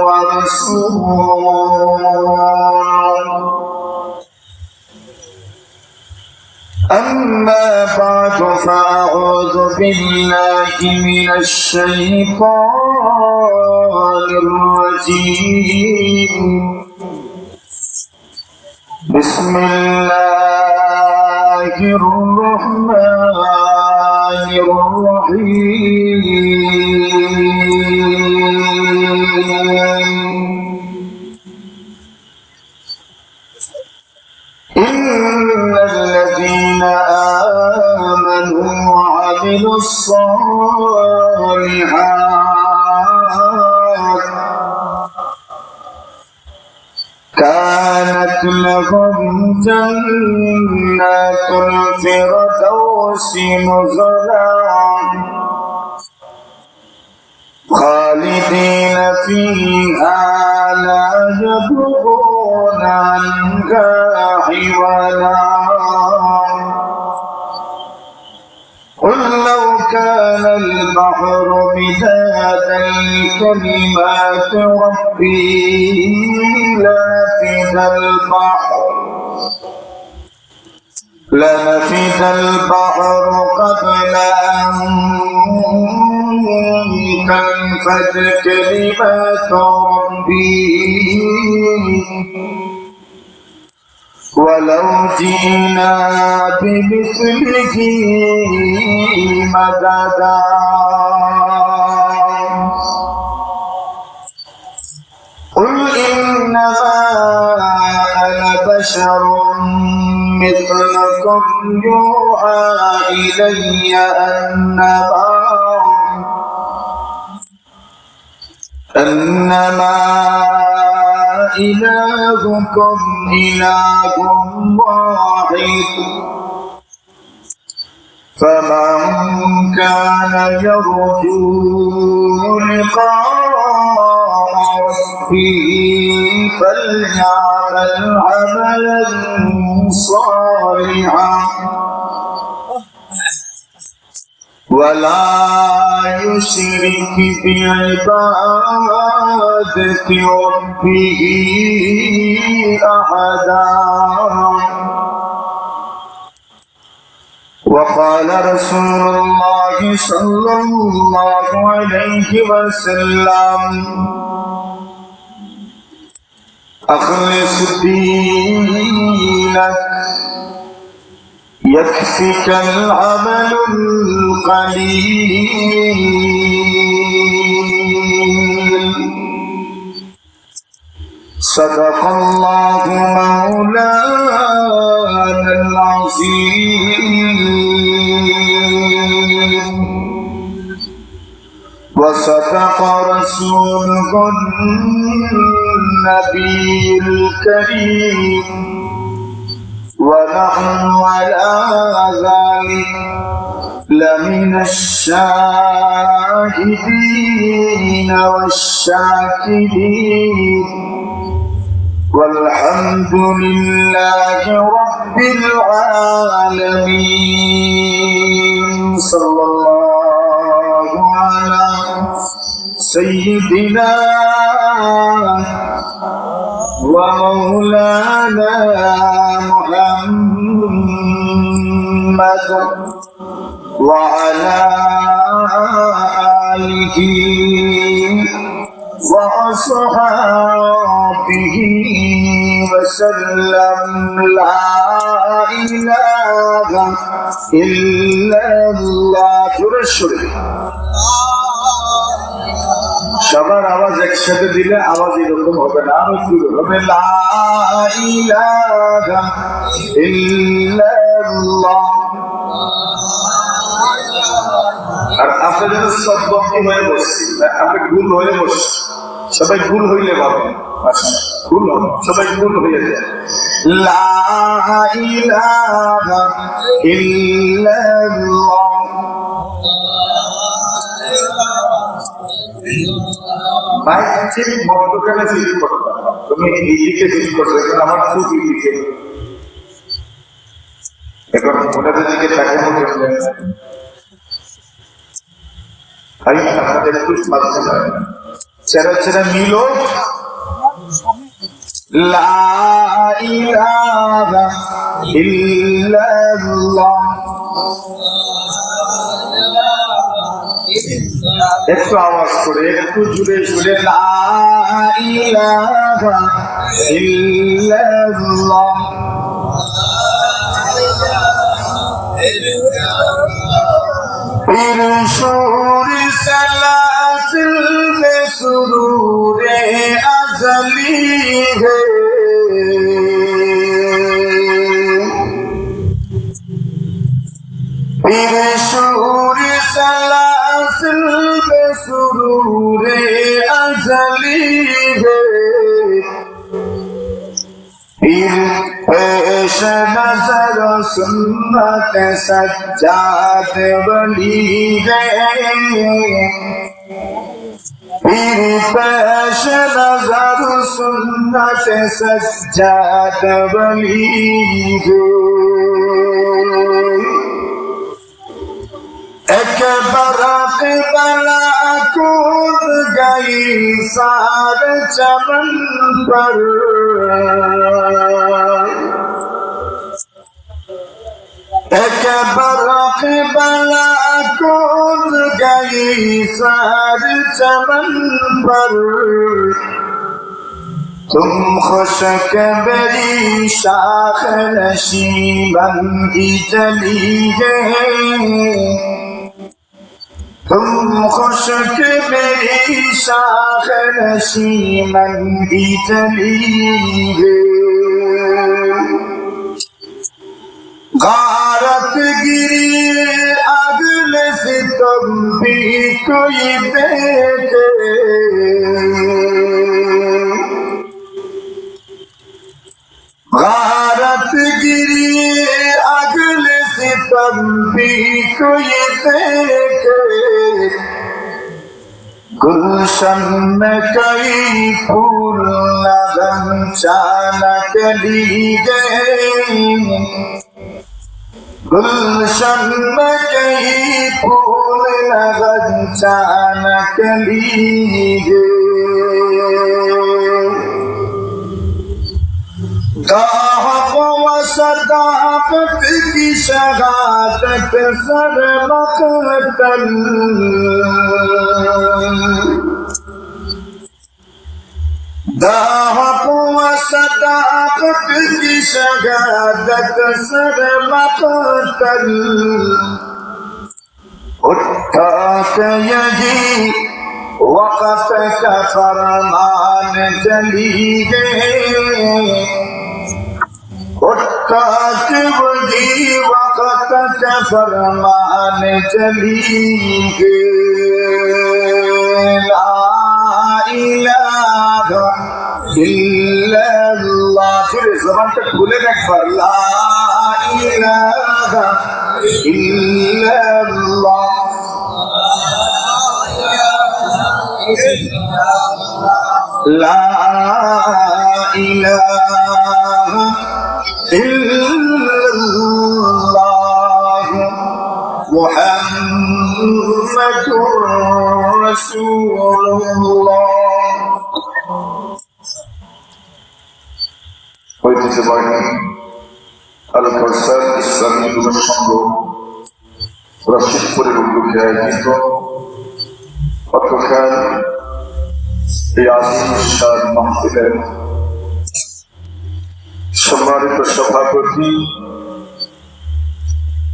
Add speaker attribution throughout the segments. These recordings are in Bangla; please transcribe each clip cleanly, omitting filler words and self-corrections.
Speaker 1: ورسول. أما بعد فأعوذ بالله من الشيطان الرجيم. بسم الله الرحمن الرحيم. إن الذين آمنوا وعملوا الصالحات كانت لهم جنات الفردوس نزلا خالدين فيها لا يبغون عنها حولا. قل لو كان البحر مدادا لكلمات ربي لنفد البحر قبل أن تنفد كلمات ربي ولو جئنا بمثله مددا. قل إنما أنا بشر مثلكم يوحى إلي أنما إلهكم إله واحد فمن كان يرجو لقاء ربه فليعمل عملا صالحا ولا يشرك بعبادة ربه أحدا. وقال رسول الله صلى الله عليه وسلم أخلص دينك يكفك العمل القليل. صدق الله مولانا العظيم وصدق رسوله النبي الكريم ونحن على ذلك لمن الشاهدين والشاكرين والحمد لله رب العالمين. صلى الله على سيدنا ومولانا محمد وعلى آله وأصحابه وسلم. لا إله إلا الله. সবার আওয়াজ একসাথে দিলে আওয়াজ এরকম হবে না, আরো শুরু হবে লা ইলাহা ইল্লাল্লাহ। আর আপনাদের সব বক্তি হয়ে বসছি, আপনি ভুল হয়ে বসছি, সবাই ভুল হইলে পাবেন, ভুল হবে, সবাই ভুল হয়ে যায়। লা ইলাহা ইল্লাল্লাহ। ভাই ঠিক মধ্যখানে ফিল করতে, তুমি এইদিকে ফিল করছো, এখন আমার খুব এইদিকে, এখন ওনাদের দিকে তাকানো ভাই আপনাদের একটু ছেড়ে ছেড়ে মিলো লা ইলাহা ইল্লাল্লাহ। একটু আওয়াজ করে একটু জুড়ে জুড়ে লা ইলাহা ইল্লাল্লাহ। सुरूर सलासिल में सुरूरे अज़ली है, फिर शूर सलासिल में सुरूरे अज़ली है, फिर पेश नजर सुन्नत सज्जाद वली है, फिर पेश नजर सुन्नत सज्जाद वली है। एक बरक़ बला कूद गई सारे चमन पर, एक बरक़ बला कूद गई सारे चमन पर, तुम खुशक मेरी शाख नशीबन की जली है, तुम खुशक मेरी शाख नशीबन की जली है। गारत गिरी अगले से तुम भी कोई देखे, गारत गिरी अगले से तुम भी कोई देखे, गुलशन में कई फूल लगन चानक ली गए, गुलशन में कई फूल लगन चानक ली गए। दाहक व सदाकत की शहादत सर मक़तल, दाहक व सदाकत की शहादत सर मक़तल, उठा के यही वक़्त का फरमान चली गए, उठा के वही वक़्त का फरमान चली गए। ला इलाहा इल्लल्लाह, फिर ज़बान पे खुले एक बार ला इलाहा इल्लल्लाह, ला इलाहा इल्लल्लाह मुहम्मदुर রাসূলুল্লাহ। ঐতিহ্যবাহী আল কাউসার ইসলামী যুব সংঘ রশিদপুরের উদ্যোগে আয়োজিত অতঃকাল এই আজিম শান মাহফিলের সম্মানিত সভাপতি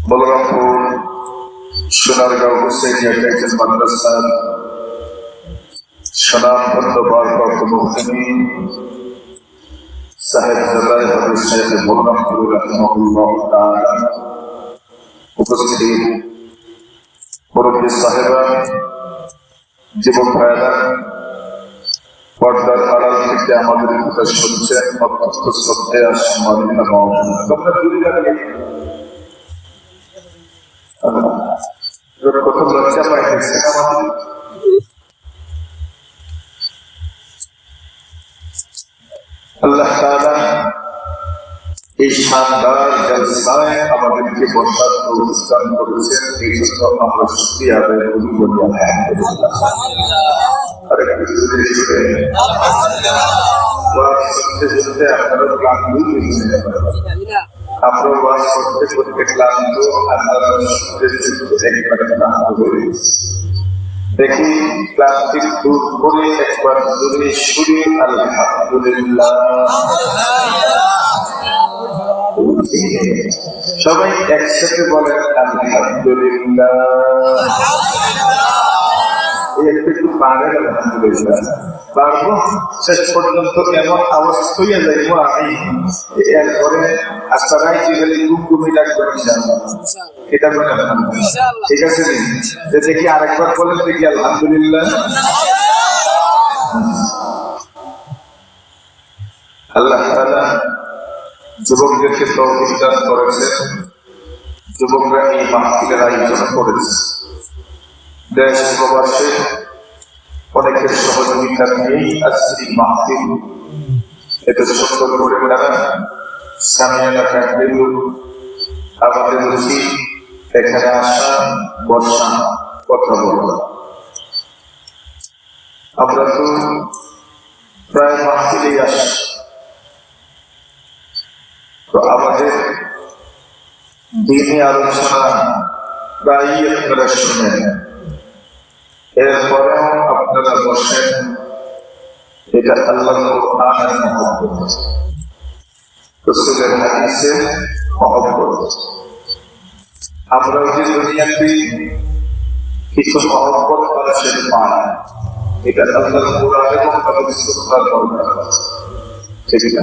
Speaker 1: বলরামপুর সোনারগাঁও হুসেইনিয়া টাইটেল মাদ্রাসার সনাতন ভারপ্রাপ্ত মুফতি সাহেব জবাই হযরত শেখ বলরামপুর রাহিমাহুল্লাহ তাআলা, উপস্থিত মুরব্বী সাহেবা, যুবক ভাইরা, পর্দার আড়াল থেকে আমাদের কথা শুনছেন অত্যন্ত শ্রদ্ধেয় সম্মানিত কত লজ্জা পাইতেছেন আমাদের। আল্লাহ তাআলা এই শানদার জলসায় আমাদেরকে বসার প্রস্থান করেছেন, এই জন্য আমরা শুকরিয়া আদায় করি বলি আলহামদুলিল্লাহ। আরে আপনারা ক্লান্ত, আমরা ওয়াজ করতে করতে ক্লান্ত, আপনারা একবারে ক্লান্ত হয়ে গেছে। দেখি ক্লান্তি দূর করে একবার জোরে সুরে আলহামদুলিল্লাহ। সবাই একসাথে বলেন আলহামদুলিল্লাহ। একটু পারেন আলহামদুলিল্লাহ, পারবো শেষ পর্যন্ত এমন অবস্থা হইয়া যাইব আমি এরপরে আপনারাই যেগুলি গুমগুমি ডাকবেন এটা বলেন ঠিক আছে। দেখি আরেকবার বলেন দেখি আলহামদুলিল্লাহ। আল্লাহ তাআলা যুবকদেরকে তৌফিক দান করেছেন, যুবকরা এই মাহফিলের আয়োজন করেছে। দেশ প্রবাসে অনেকের সহযোগিতা নিয়েই আজকে এই মাহফিল এত সুন্দর করে তারা সামিয়ানা কাটলেও আমাদের উচিত এখানে আসা, বসা, কথা বলা। আমরা তো প্রায় মাহফিলেই আসি, তো আমাদের দিনে আলোচনা প্রায়ই আপনারা শুনেন, এরপরেও আপনারা বসেন। এটা আল্লাহর কোরআনের মহব্বত, রাসূলের হাদিসের মহব্বত। আমরা যে দুনিয়াতে কিছু মহব্বত মানুষের পায়, এটা আল্লাহর কোরআন এবং তাদের সুন্নাহর বরকত, ঠিক না?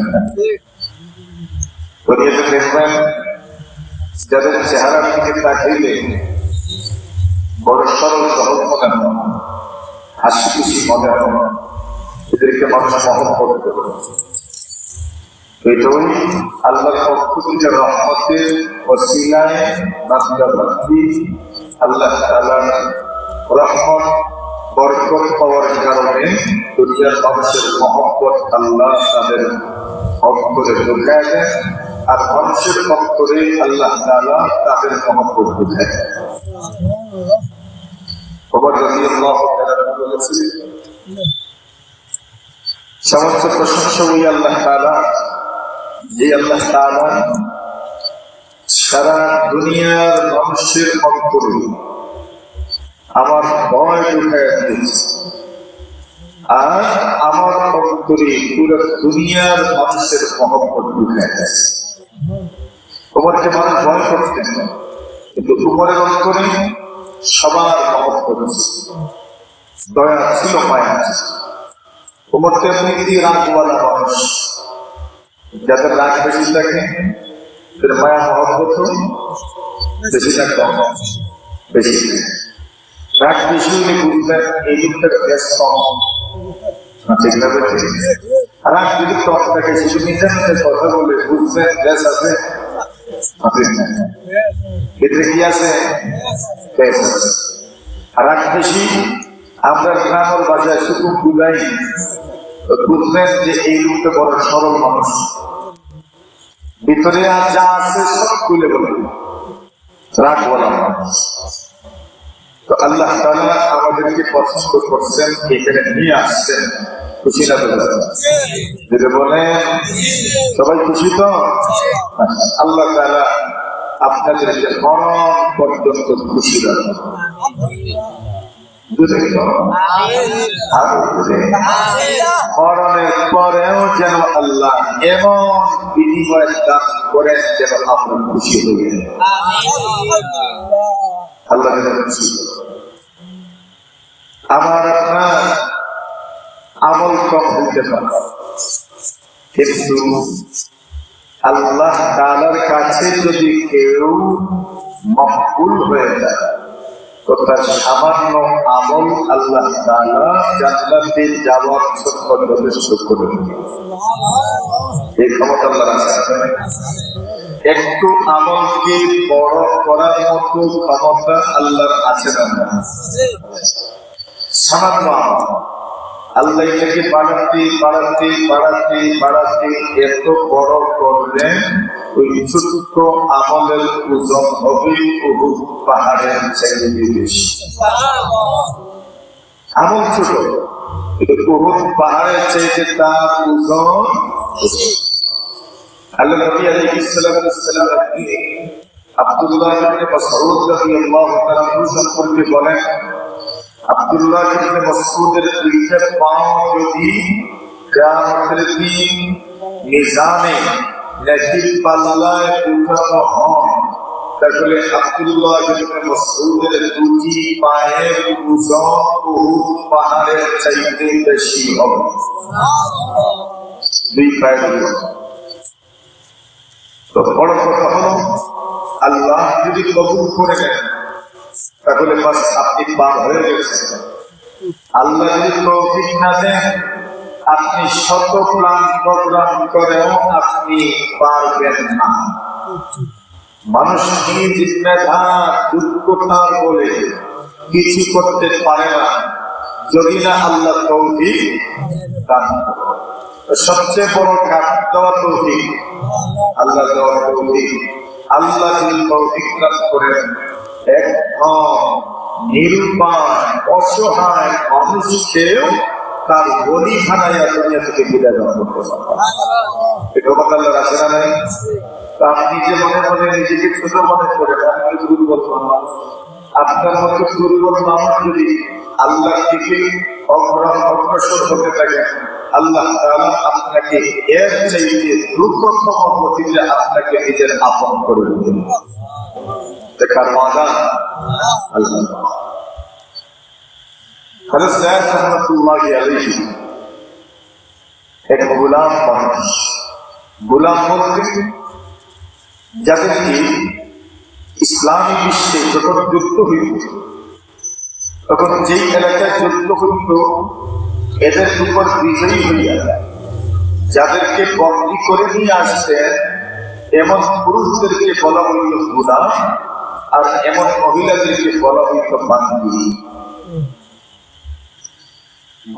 Speaker 1: দুনিয়াতে দেখবেন যাদের চেহারার দিকে তাকাইলে বড় সরল সহজ মনে হয়, হাসি খুশি মনে হয়, এদেরকে মানুষ মহব্বত করে। এটাই আল্লাহর পক্ষ থেকে রহমতের ওসিলায় আল্লাহ তাআলার রহমত বরকত পাওয়ার কারণে দুনিয়ার মানুষের মহব্বত আল্লাহ তাদের অন্তরে ঢুকায় দেন, আর মানুষের অন্তরে আল্লাহ তাআলা তাদের মহব্বত ঢুকায় দেন। সমস্ত প্রশংসা ওই আল্লাহ তাআলা, যে আল্লাহ তাআলা সারা দুনিয়ার মানুষের অন্তরে আমার ভয় ঢুকায় দিয়েছে, আর আমার অন্তরে পুরো দুনিয়ার মানুষের মহব্বত ঢুকায় দিয়েছে। ওমরকে মানুষ ভয় করতেন, কিন্তু উমরের অন্তরে সবার মহব্বত ছিল, দয়া ছিল, মায়া ছিল। উমরকে এমনি রাগওয়ালা মানুষ, যাদের রাগ বেশি থাকে তাদের মায়া মহব্বত বেশি থাকে, বেশি রাগ বেশি হলে বুঝবেন এই লোকটার গ্যাস কম, ঠিক না? রাগ যদি কম থাকে, শিশু মিথ্যা কথা বলে বুঝবেন গ্যাস আছে, ভিতরে কি আছে? গ্যাস আছে। রাগ বেশি, আমরা গ্রামের বাসায় শুধু বুঝাই, বুঝবেন যে এই লোকটা বড় সরল মানুষ, ভিতরে যা আছে সব খুলে বলবে, রাগ বলা মানুষ। তো আল্লাহ তাআলা আমাদেরকে পছন্দ করছেন, এখানে নিয়ে আসছেন, খুশি না? যদি বলেন সবাই খুশি তো? আল্লাহ তাআলা আপনাদেরকে মরণ পর্যন্ত খুশি রাখবেন। মরণের পরেও যেন আল্লাহ এমন বিনিময় দান করেন যেন আমরা খুশি হয়ে যাই। আল্লাহ খুশি। আমার আপনার আমল কম হইতে পারে, কিন্তু আল্লাহ তাআলার কাছে যদি কেউ মকবুল হয়ে যায়, তো তার সামান্য আমল আল্লাহ তাআলা জান্নাতে যাওয়ার জন্য যথেষ্ট করে দেন। এই ক্ষমতা আল্লাহর আছে। একটু আমলকে বড় করার মতো ক্ষমতা আল্লাহর আছে না? সামান্য আমল আল্লাহ এটাকে বাড়াতে বাড়াতে বাড়াতে বাড়াতে এত বড় করলেন, ওই ছোট্ট আমলের ওজন হবে উহুদ পাহাড়ের চাইতে বেশি। আমল ছোট, উহুদ পাহাড়ের চাইতে তার ওজন। আল্লাহ নবী আলাইহিস সালাম আব্দুল্লাহ ইবনে মাসউদ রাদিয়াল্লাহু তাআলা সম্পর্কে বলেন, আব্দুল্লাহ ইবনে মাসউদের দুইটা পা যদি কিয়ামতের দিন মিজানে নেকির পাল্লায় উঠানো হয়, তাহলে আব্দুল্লাহ ইবনে মাসউদের দুটি পায়ের ওজন উহুদ পাহাড়ের চাইতে বেশি হবে। সুবহানাল্লাহ। দুই পায়ের ওজন। তো বড় কথা হলো, আল্লাহ যদি কবুল করে নেন তাহলে বাস আপনি পার হয়ে গেছেন। আল্লাহ যদি তৌফিক না দেন, আপনি শত প্ল্যান প্রোগ্রাম করেও আপনি পারবেন না। মানুষ নিজ মেধা যোগ্যতার বলে কিছু করতে পারে না, যদি না আল্লাহ তৌফিক দান করেন। সবচেয়ে বড় কাজ দেওয়া তৌফিক, আল্লাহ দেওয়া তৌফিক। আল্লাহ যদি তৌফিক দান করেন, একদম নিরুপায় অসহায় মানুষকেও তার বলি খানাইয়া দুনিয়া থেকে বিদায় দান করতে পারে। এটা কথা আল্লাহর আছে না নাই? আপনি যে মনে মনে নিজেকে ছোট মনে করেন, আমি দুর্বল মানুষ, আপনার মতো দুর্বল মানুষ যদি আল্লাহ থেকে অগ্রসর হতে থাকে, আল্লাহ তাআলা আপনাকে এর চাইতে দ্রুততম গতিতে আপনাকে নিজের আপন করে দিবেন। দেখার মজা আল্লাহ। হযরত সাইয়্যিদ রাহমাতুল্লাহি আলাইহি এক গোলাম মানুষ, গোলাম বলতে যাদেরকে ইসলামী বিশ্বে যখন যুদ্ধ হইত, তখন যেই এলাকায় যুদ্ধ হইত এদের উপর বিজয়ী হইয়া যাদেরকে বন্দী করে নিয়ে আসতেন, এমন পুরুষদেরকে বলা হইত গোলাম, আর এমন মহিলাদেরকে বলা হইত বান্দি।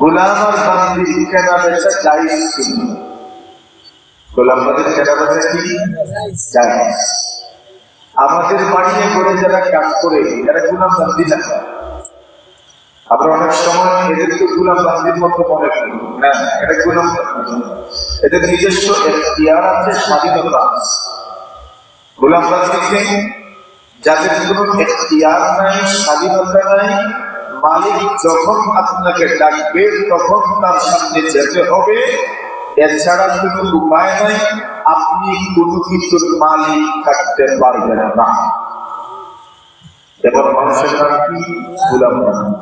Speaker 1: গোলাম আর বান্দি কেনা বেচা জায়েজ ছিল। গোলাম বান্দির কেনা বেচা কি জায়েজ। আমাদের বাড়িতে ঘরে যারা কাজ করে এরা গোলাম বান্দি না। আমরা অনেক সময় এদেরকে গোলাম বান্দির মতো মনে করি না, এটা গোলাম বান্দি। এদের নিজস্ব এখতিয়ার আছে, স্বাধীনতা আছে। গোলাম বান্দিকে যাদের কোনো এখতিয়ার নাই, স্বাধীনতা নাই, মালিক যখন আপনাকে ডাকবে তখন তার সামনে যেতে হবে, এছাড়া কোনো উপায় নাই, আপনি কোনো কিছুর মালিক থাকতে পারবেন না। এবার মানুষের নাম কি? গোলাম বান্দি।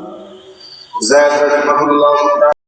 Speaker 1: যায়েদ রাহিমাহুল্লাহ